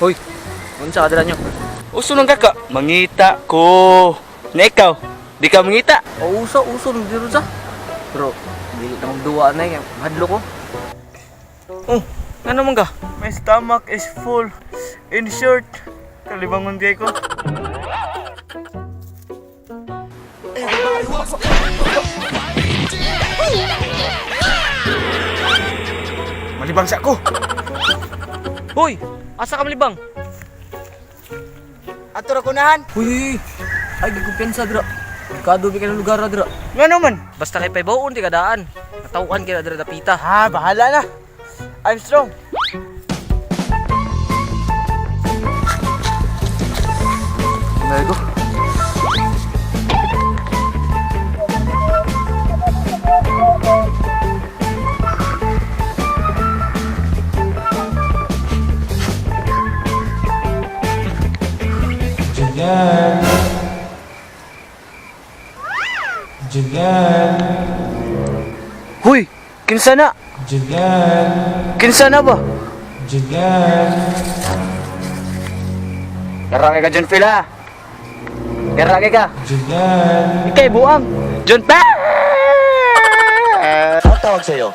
Hoy, unsa kadala nyo? Uso ng kaka, mangita ko. Na ikaw, di ka mangita. O uso ng dito sa. Pero, di na magduwa na yan. Hadlo ko. Oh, nga naman ka? My stomach is full. In short, kalibangon di ko. Malibang sa ko. Hoy, asa ka malibang? Ato ra kunahan. Uy, ay gigupensa dira. Kadubi ka ng lugar na dira. Nga naman. Basta kay paybaon di kadaan. Natauhan ka na dira dapita. Ah, bahala na. I'm strong. May ko. Huy, kinsa na? Kinsa na ba? Karake ka, John Phil, ha? Karake ka. Ikay, buang. John Pa! Ang tawag sa'yo?